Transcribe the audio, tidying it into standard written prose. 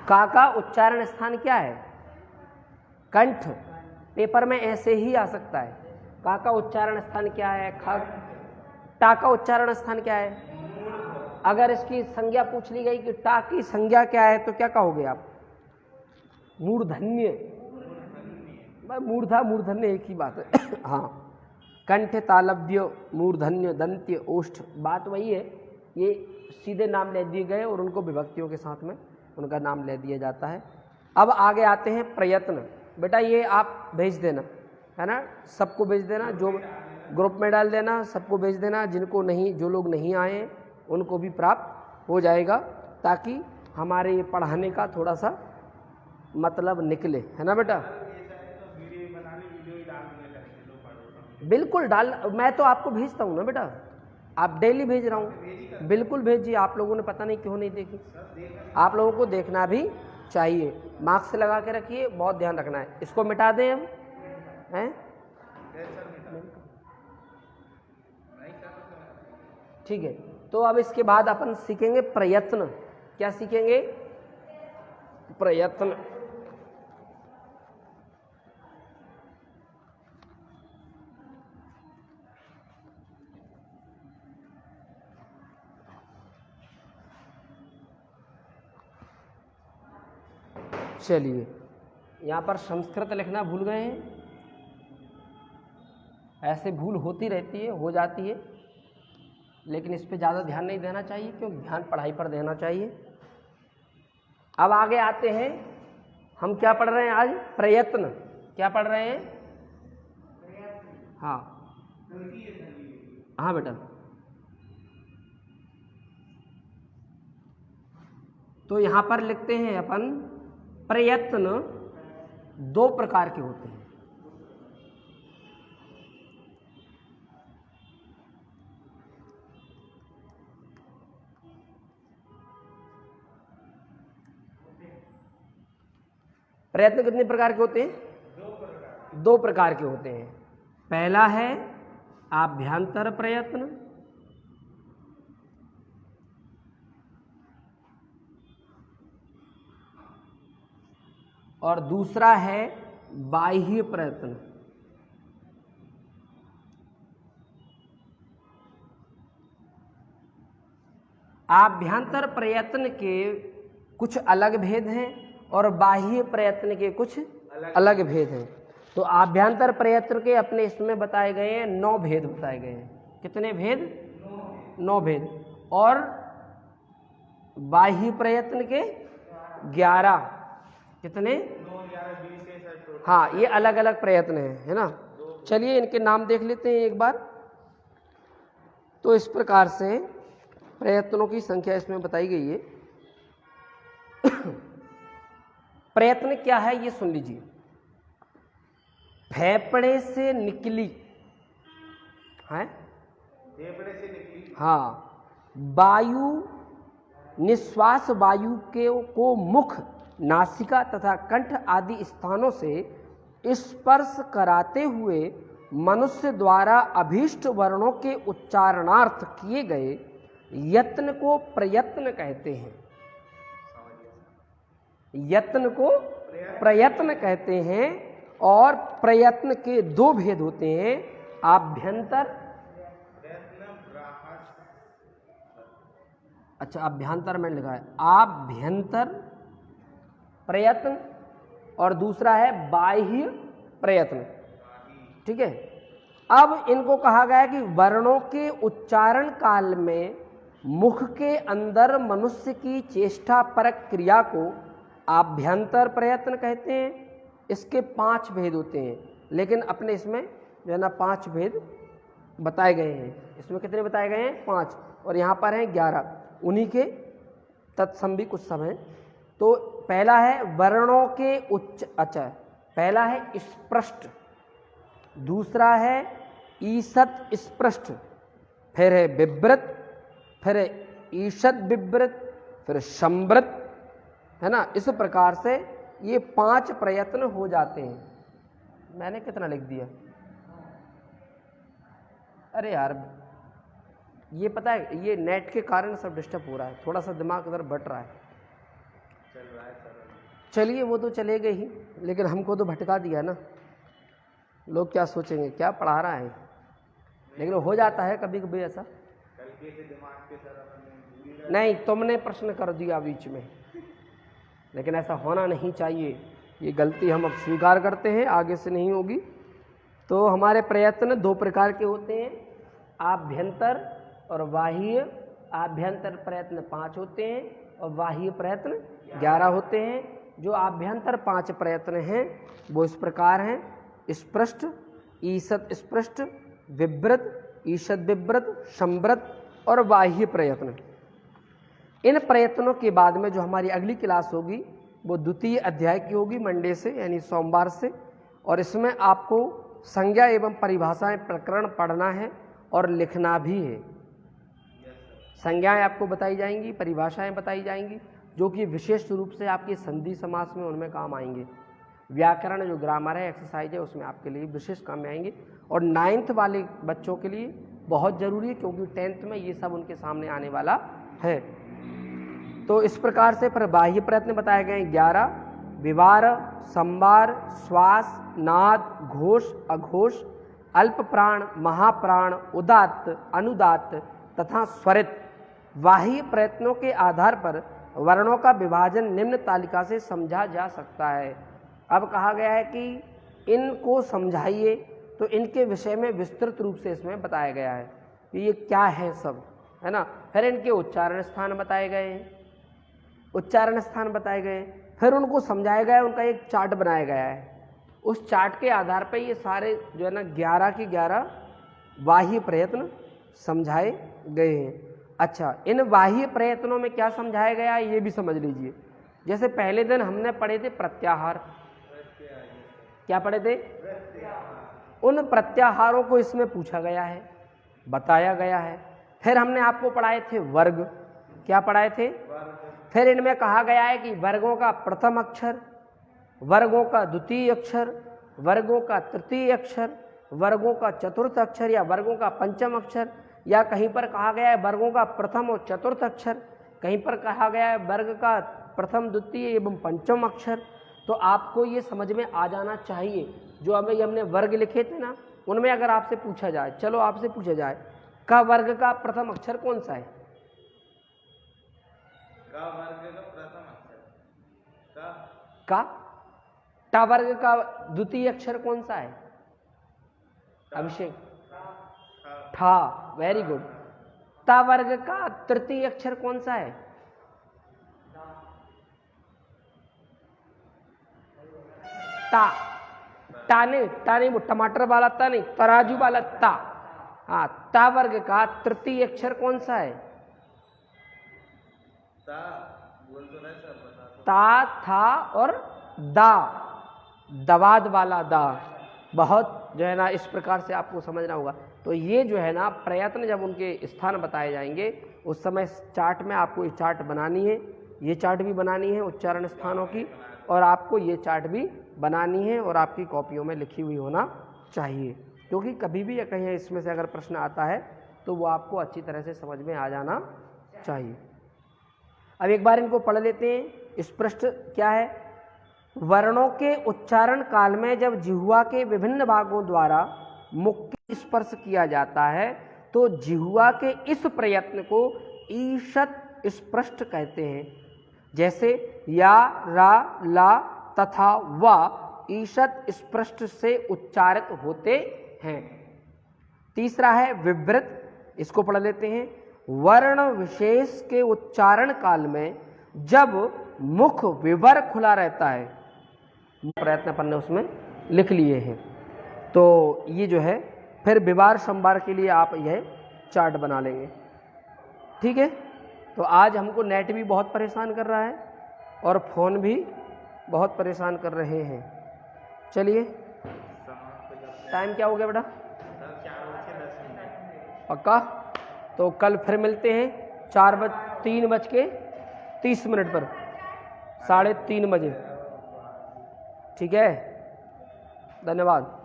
का उच्चारण स्थान क्या है? कंठ। पेपर में ऐसे ही आ सकता है। का उच्चारण स्थान क्या है? ख। टा का उच्चारण स्थान क्या है? अगर इसकी संज्ञा पूछ ली गई कि टा की संज्ञा क्या है तो क्या कहोगे आप? मूर्धन्य। मूर्धा मूर्धन्य एक ही बात है। हाँ, कंठ, तालव्य, मूर्धन्य, दंत्य, ओष्ठ, बात वही है। ये सीधे नाम ले दिए गए और उनको विभक्तियों के साथ में उनका नाम ले दिया जाता है। अब आगे आते हैं प्रयत्न। बेटा ये आप भेज देना, है ना, सबको भेज देना, जो ग्रुप में डाल देना, सबको भेज देना। जिनको नहीं, जो लोग नहीं आए उनको भी प्राप्त हो जाएगा, ताकि हमारे ये पढ़ाने का थोड़ा सा मतलब निकले, है ना बेटा। बिल्कुल डाल, मैं तो आपको भेजता हूँ ना बेटा, आप डेली भेज रहा हूँ। बिल्कुल भेजिए। आप लोगों ने पता नहीं क्यों नहीं देखी। आप लोगों को देखना भी चाहिए। मार्क्स लगा के रखिए, बहुत ध्यान रखना है। इसको मिटा दें हम, हैं? ठीक है। तो अब इसके बाद अपन सीखेंगे प्रयत्न। क्या सीखेंगे? प्रयत्न। चलिए, यहाँ पर संस्कृत लिखना भूल गए हैं। ऐसे भूल होती रहती है, हो जाती है, लेकिन इस पे ज़्यादा ध्यान नहीं देना चाहिए, क्योंकि ध्यान पढ़ाई पर देना चाहिए। अब आगे आते हैं, हम क्या पढ़ रहे हैं आज? प्रयत्न। क्या पढ़ रहे हैं? हाँ हाँ बेटा। तो यहाँ पर लिखते हैं अपन, प्रयत्न दो प्रकार के होते हैं। प्रयत्न कितने प्रकार के होते हैं? दो प्रकार के होते हैं। पहला है आभ्यंतर प्रयत्न, और दूसरा है बाह्य प्रयत्न। आभ्यंतर प्रयत्न के कुछ अलग भेद हैं और बाह्य प्रयत्न के कुछ अलग भेद हैं। तो आभ्यंतर प्रयत्न के अपने इसमें बताए गए हैं 9 भेद बताए गए हैं। कितने भेद? 9 भेद। और बाह्य प्रयत्न के 11। कितने? हाँ, ये अलग अलग प्रयत्न है ना। चलिए इनके नाम देख लेते हैं एक बार। तो इस प्रकार से प्रयत्नों की संख्या इसमें बताई गई है। प्रयत्न क्या है ये सुन लीजिए। फेफड़े से निकली है, फेफड़े से निकली, हाँ, वायु, निश्वास वायु के को मुख, नासिका तथा कंठ आदि स्थानों से स्पर्श कराते हुए मनुष्य द्वारा अभीष्ट वर्णों के उच्चारणार्थ किए गए यत्न को प्रयत्न कहते हैं। यत्न को प्रयत्न कहते हैं। और प्रयत्न के 2 भेद होते हैं, आभ्यंतर, अच्छा अभ्यंतर में लिखा है, आभ्यंतर प्रयत्न, और दूसरा है बाह्य प्रयत्न। ठीक है। अब इनको कहा गया है कि वर्णों के उच्चारण काल में मुख के अंदर मनुष्य की चेष्टा परक क्रिया को आभ्यंतर प्रयत्न कहते हैं। इसके 5 भेद होते हैं, लेकिन अपने इसमें जो है ना 5 भेद बताए गए हैं। इसमें कितने बताए गए हैं? 5, और यहाँ पर हैं 11। उन्हीं के तत्सम भी कुछ सब हैं। तो पहला है वर्णों के उच्च, अच्छा पहला है स्पृष्ट, दूसरा है ईषत् स्पृष्ट, फिर है बिभ्रत, फिर है ईषत् बिभ्रत, फिर संवृत, है ना। इस प्रकार से ये 5 प्रयत्न हो जाते हैं। मैंने कितना लिख दिया? अरे यार, ये पता है, ये नेट के कारण सब डिस्टर्ब हो रहा है, थोड़ा सा दिमाग उधर बट रहा है। चलिए वो तो चलेगा ही, लेकिन हमको तो भटका दिया ना। लोग क्या सोचेंगे, क्या पढ़ा रहा है। लेकिन हो जाता है कभी कभी ऐसा। नहीं, तुमने प्रश्न कर दिया बीच में, लेकिन ऐसा होना नहीं चाहिए। ये गलती हम अब स्वीकार करते हैं, आगे से नहीं होगी। तो हमारे प्रयत्न दो प्रकार के होते हैं, आभ्यंतर और बाह्य। आभ्यंतर प्रयत्न 5 होते हैं और बाह्य प्रयत्न 11 होते हैं। जो आभ्यंतर 5 प्रयत्न हैं वो इस प्रकार हैं: स्पृष्ट, ईषत् स्पृष्ट, विव्रत, ईषत् विव्रत, संव्रत और बाह्य प्रयत्न। इन प्रयत्नों के बाद में जो हमारी अगली क्लास होगी वो द्वितीय अध्याय की होगी, मंडे से यानी सोमवार से। और इसमें आपको संज्ञा एवं परिभाषाएं प्रकरण पढ़ना है और लिखना भी है। संज्ञाएं आपको बताई जाएंगी, परिभाषाएं बताई जाएंगी, जो कि विशेष रूप से आपके संधि समास में उनमें काम आएंगे। व्याकरण जो ग्रामर है, एक्सरसाइज है, उसमें आपके लिए विशेष काम में आएंगे। और 9th वाले बच्चों के लिए बहुत ज़रूरी है, क्योंकि 10th में ये सब उनके सामने आने वाला है। तो इस प्रकार से फिर बाह्य प्रयत्न बताए गए 11: विवार, संवार, श्वास, नाद, घोष, अघोष, अल्प प्राण, महाप्राण, उदात्त, अनुदात्त तथा स्वरित। बाह्य प्रयत्नों के आधार पर वर्णों का विभाजन निम्न तालिका से समझा जा सकता है। अब कहा गया है कि इनको समझाइए, तो इनके विषय में विस्तृत रूप से इसमें बताया गया है कि ये क्या है सब, है ना। फिर इनके उच्चारण स्थान बताए गए हैं, उच्चारण स्थान बताए गए। फिर उनको समझाया गया, उनका एक चार्ट बनाया गया है। उस चार्ट के आधार पर ये सारे जो है ना 11 के 11 बाह्य प्रयत्न समझाए गए हैं। अच्छा, इन बाह्य प्रयत्नों में क्या समझाया गया है ये भी समझ लीजिए। जैसे पहले दिन हमने पढ़े थे प्रत्याहार, क्या पढ़े थे? उन प्रत्याहारों को इसमें पूछा गया है, बताया गया है। फिर हमने आपको पढ़ाए थे वर्ग, क्या पढ़ाए थे? फिर इनमें कहा गया है कि वर्गों का प्रथम अक्षर, वर्गों का द्वितीय अक्षर, वर्गों का तृतीय अक्षर, वर्गों का चतुर्थ अक्षर या वर्गों का पंचम अक्षर, या कहीं पर कहा गया है वर्गों का प्रथम और चतुर्थ अक्षर, कहीं पर कहा गया है वर्ग का प्रथम, द्वितीय एवं पंचम अक्षर। तो आपको ये समझ में आ जाना चाहिए। जो अभी हमने वर्ग लिखे थे ना, उनमें अगर आपसे पूछा जाए, चलो आपसे पूछा जाए का वर्ग का प्रथम अक्षर कौन सा है? का वर्ग का प्रथम अक्षर का टा वर्ग का द्वितीय अक्षर कौन सा है? अभिषेक? ठा, वेरी गुड। ता वर्ग का तृतीय अक्षर कौन सा है? ता। ता नहीं, वो टमाटर वाला ता नहीं, तराजू वाला ता। हाँ, ता वर्ग का तृतीय अक्षर कौन सा है? ता, था और दा, दवाद वाला दा। बहुत जो है ना इस प्रकार से आपको समझना होगा। तो ये जो है ना प्रयत्न जब उनके स्थान बताए जाएंगे उस समय चार्ट में आपको ये चार्ट बनानी है, ये चार्ट भी बनानी है उच्चारण स्थानों की, और आपको ये चार्ट भी बनानी है और आपकी कॉपियों में लिखी हुई होना चाहिए, क्योंकि कभी भी कहीं इसमें से अगर प्रश्न आता है तो वो आपको अच्छी तरह से समझ में आ जाना चाहिए। अब एक बार इनको पढ़ लेते हैं। स्पष्ट क्या है? वर्णों के उच्चारण काल में जब जिह्वा के विभिन्न भागों द्वारा मुख की स्पर्श किया जाता है तो जिह्वा के इस प्रयत्न को ईषत् स्पष्ट कहते हैं। जैसे या, रा, ला तथा वा ईषत् स्पष्ट से उच्चारित होते हैं। तीसरा है विव्रत, इसको पढ़ लेते हैं। वर्ण विशेष के उच्चारण काल में जब मुख विवर खुला रहता है, प्रयत्न अपन ने उसमें लिख लिए हैं। तो ये जो है फिर विवार संवार के लिए आप यह चार्ट बना लेंगे, ठीक है। तो आज हमको नेट भी बहुत परेशान कर रहा है और फ़ोन भी बहुत परेशान कर रहे हैं। चलिए, टाइम क्या हो गया बेटा? 4:10 पक्का? तो कल फिर मिलते हैं 3:30 पर, 3:30 बजे, ठीक है। धन्यवाद।